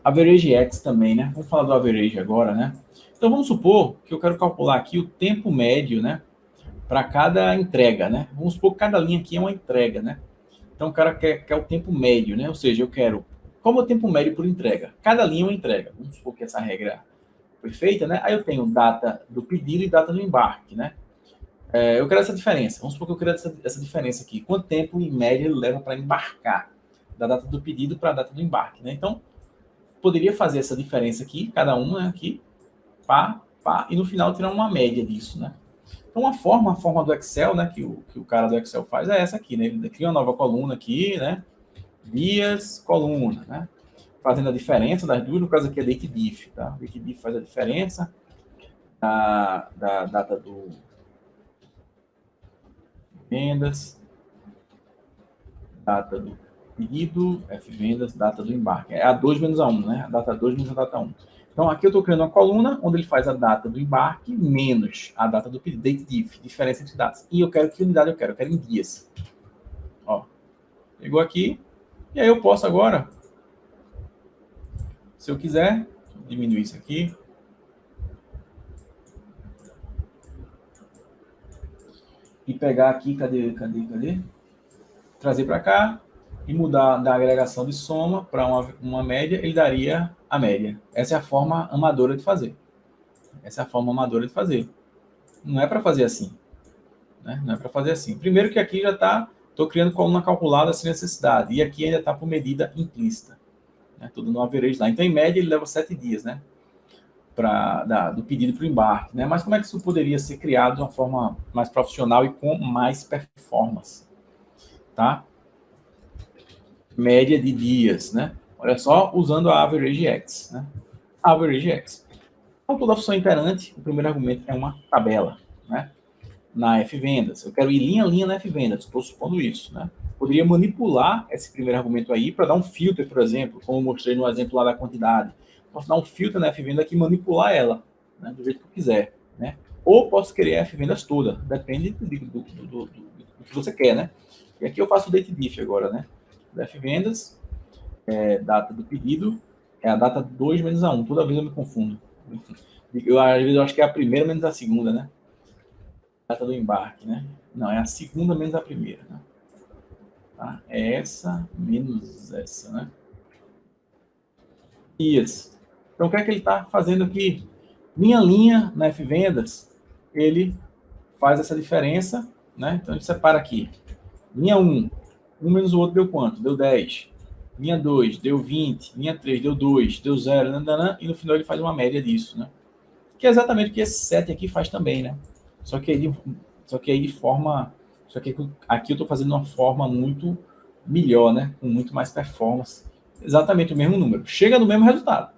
Average X também, né? Vamos falar do average agora, né? Então vamos supor que eu quero calcular aqui o tempo médio, né? Para cada entrega, né? Vamos supor que cada linha aqui é uma entrega, né? Então o cara quer o tempo médio, né? Ou seja, eu quero como é o tempo médio por entrega. Cada linha é uma entrega. Vamos supor que essa regra foi feita, né? Aí eu tenho data do pedido e data do embarque, né? Eu quero essa diferença. Vamos supor que eu quero essa diferença aqui. Quanto tempo, em média, ele leva para embarcar? Da data do pedido para a data do embarque, né? Então, poderia fazer essa diferença aqui, cada uma aqui, pá, pá, e no final tirar uma média disso, né? Então, a forma do Excel, né, que o cara do Excel faz é essa aqui, né? Ele cria uma nova coluna aqui, né? Dias, coluna, né? Fazendo a diferença das duas, no caso aqui é date diff, tá? Date diff faz a diferença da data do vendas, data do pedido, F vendas, data do embarque. É a 2 menos a 1, né? A data 2 menos a data 1. Então, aqui eu estou criando uma coluna onde ele faz a data do embarque menos a data do pedido, date diff, diferença entre datas. E eu quero que unidade eu quero? Eu quero em dias. Ó, pegou aqui. E aí eu posso agora, se eu quiser, diminuir isso aqui. E pegar aqui, cadê? Trazer para cá e mudar da agregação de soma para uma média, ele daria a média. Essa é a forma amadora de fazer. Essa é a forma amadora de fazer. Não é para fazer assim. Né? Não é para fazer assim. Primeiro que aqui já está, estou criando coluna calculada sem necessidade. E aqui ainda está por medida implícita. Né? Tudo no average lá. Então, em média, ele leva 7 dias, né? Do pedido para o embarque. Né? Mas como é que isso poderia ser criado de uma forma mais profissional e com mais performance? Tá? Média de dias, né? Olha só, usando a average X, né? Average X. Então, toda função imperante, o primeiro argumento é uma tabela, né? Na F-vendas. Eu quero ir linha a linha na F-vendas, estou supondo isso, né? Poderia manipular esse primeiro argumento aí para dar um filtro, por exemplo, como eu mostrei no exemplo lá da quantidade. Posso dar um filtro na F-venda aqui e manipular ela, né? Do jeito que eu quiser, né? Ou posso querer a F-vendas toda, depende do que você quer, né? E aqui eu faço o date diff agora, né? Da F-vendas, data do pedido, é a data 2 menos a 1. Toda vez eu me confundo. Às vezes eu acho que é a primeira menos a segunda, né? Data do embarque, né? Não, é a segunda menos a primeira, né? Tá? É essa menos essa, né? Dias. Então, o que é que ele está fazendo aqui? Linha a linha na F-vendas, ele faz essa diferença, né? Então, ele separa aqui. Linha 1, 1 menos o outro deu quanto? Deu 10. Linha 2 deu 20. Linha 3 deu 2, deu 0, e no final ele faz uma média disso, né? Que é exatamente o que esse 7 aqui faz também, né? Só que aí de forma... Só que aqui eu estou fazendo uma forma muito melhor, né? Com muito mais performance. Exatamente o mesmo número. Chega no mesmo resultado.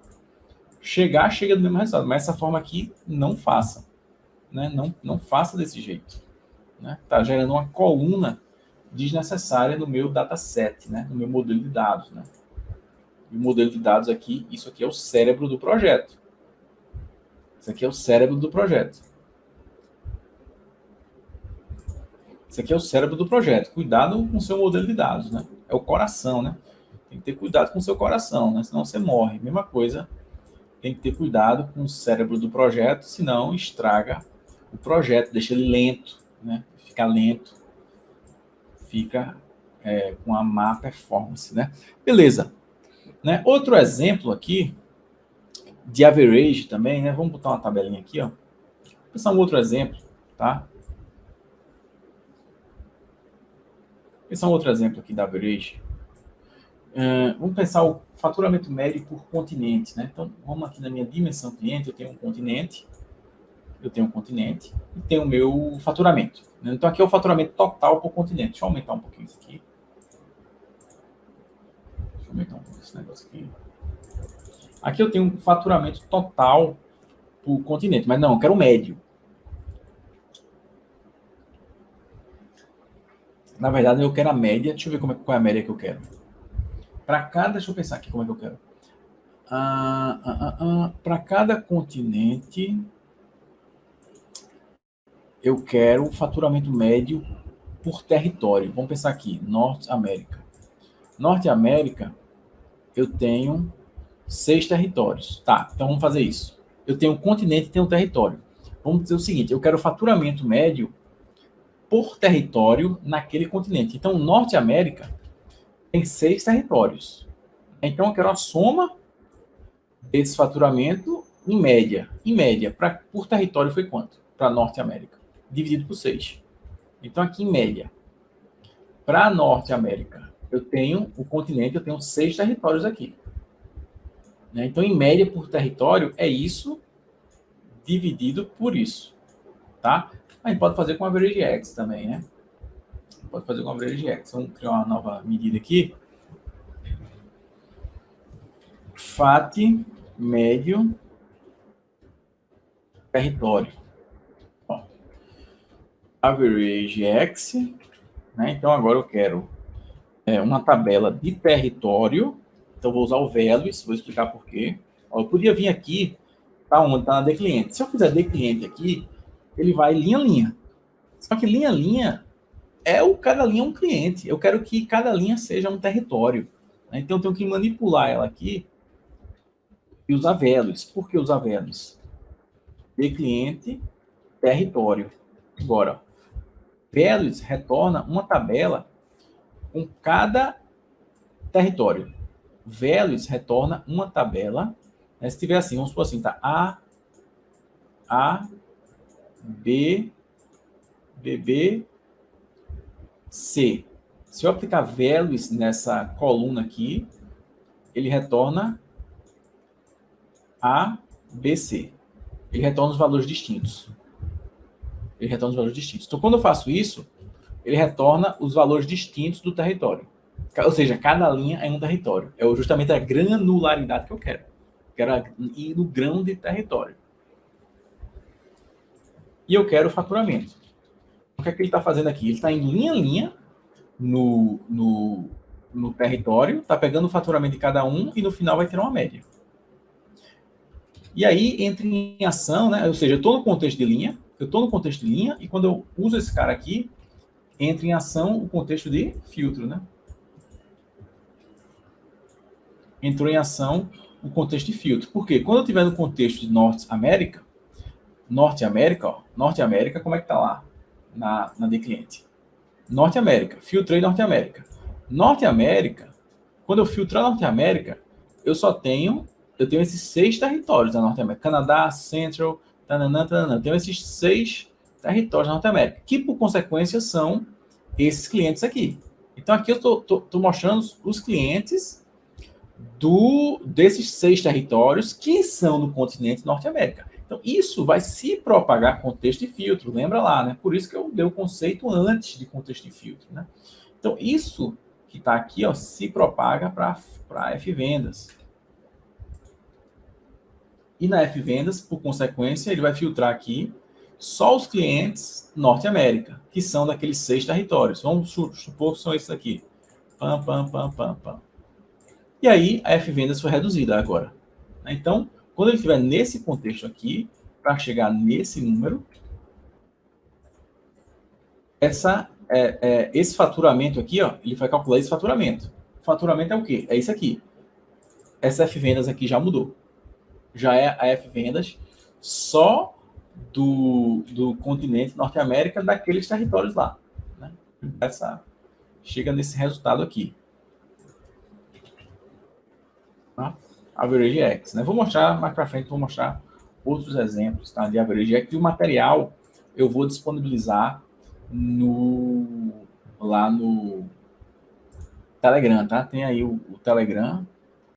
Chega no mesmo resultado. Mas essa forma aqui, não faça. Né? Não faça desse jeito. Né? Tá gerando uma coluna desnecessária no meu dataset, né? No meu modelo de dados, né? E o modelo de dados aqui, isso aqui é o cérebro do projeto. Isso aqui é o cérebro do projeto. Isso aqui é o cérebro do projeto. Cuidado com o seu modelo de dados, né? É o coração, né? Tem que ter cuidado com o seu coração, né? Senão você morre. Mesma coisa, tem que ter cuidado com o cérebro do projeto, senão estraga o projeto, deixa ele lento, né? Fica lento, fica com a má performance, né? Beleza. Né? Outro exemplo aqui, de average também, né? Vamos botar uma tabelinha aqui, ó. Vou pensar um outro exemplo, tá? Pensar um outro exemplo aqui da average. Vamos pensar o faturamento médio por continente, né? Então, vamos aqui na minha dimensão cliente, eu tenho um continente e tenho o meu faturamento. Né? Então, aqui é o faturamento total por continente. Deixa eu aumentar um pouquinho isso aqui. Deixa eu aumentar um pouquinho esse negócio aqui. Aqui eu tenho um faturamento total por continente, mas não, eu quero o médio. Na verdade, eu quero a média. Deixa eu ver qual é a média que eu quero. Para cada, deixa eu pensar aqui como é que eu quero. Para cada continente, eu quero o faturamento médio por território. Vamos pensar aqui, Norte América. Norte América, eu tenho 6 territórios. Tá, então vamos fazer isso. Eu tenho um continente e tenho um território. Vamos dizer o seguinte, eu quero o faturamento médio por território naquele continente. Então, Norte América tem 6 territórios. Então, eu quero a soma desse faturamento em média. Em média, por território foi quanto? Para Norte América. Dividido por 6. Então, aqui em média. Para Norte América, eu tenho o continente, eu tenho 6 territórios aqui. Né? Então, em média por território, é isso dividido por isso. Tá? A gente pode fazer com average X também, né? Pode fazer com average X. Vamos criar uma nova medida aqui. FAT médio território. Ó, average X. Né? Então, agora eu quero uma tabela de território. Então, vou usar o values. Vou explicar por quê. Ó, eu podia vir aqui para onde está na de cliente. Se eu fizer de cliente aqui, ele vai linha a linha. Só que linha a linha cada linha é um cliente. Eu quero que cada linha seja um território. Né? Então, eu tenho que manipular ela aqui e usar values. Por que usar values? De cliente, território. Agora, values retorna uma tabela com cada território. Values retorna uma tabela. Né? Se tiver assim, vamos supor assim, tá? A, B, B, C. Se eu aplicar values nessa coluna aqui, ele retorna A, B, C. Ele retorna os valores distintos. Então, quando eu faço isso, ele retorna os valores distintos do território. Ou seja, cada linha é um território. É justamente a granularidade que eu quero. Quero ir no grão de território. E eu quero o faturamento. O que é que ele está fazendo aqui? Ele está em linha a linha no território, está pegando o faturamento de cada um e no final vai ter uma média. E aí entra em ação, né? Ou seja, eu estou no contexto de linha, e quando eu uso esse cara aqui, entra em ação o contexto de filtro, né? Entrou em ação o contexto de filtro. Por quê? Quando eu estiver no contexto de Norte América, como é que está lá na de cliente? Norte América, filtrei Norte América. Norte América, quando eu filtrar Norte América, eu tenho esses 6 territórios da Norte América. Canadá, Central, tananã. Tenho esses 6 territórios da Norte América, que por consequência são esses clientes aqui. Então aqui eu estou mostrando os clientes desses 6 territórios que são do continente Norte América. Então isso vai se propagar contexto de filtro, lembra lá, né? Por isso que eu dei o conceito antes de contexto de filtro, né? Então isso que está aqui, ó, se propaga para F-vendas. E na F-vendas, por consequência, ele vai filtrar aqui só os clientes Norte América, que são daqueles 6 territórios. Vamos supor que são esses aqui. Pam. E aí, a F-vendas foi reduzida agora. Então, quando ele estiver nesse contexto aqui, para chegar nesse número, esse faturamento aqui, ó, ele vai calcular esse faturamento. O faturamento é o quê? É isso aqui. Essa F-vendas aqui já mudou. Já é a F-vendas só do continente Norte América, daqueles territórios lá. Né? Chega nesse resultado aqui. Tá? Average X. Né? Vou mostrar mais para frente, vou mostrar outros exemplos, tá, de Average X. E o material eu vou disponibilizar lá no Telegram, tá? Tem aí o Telegram.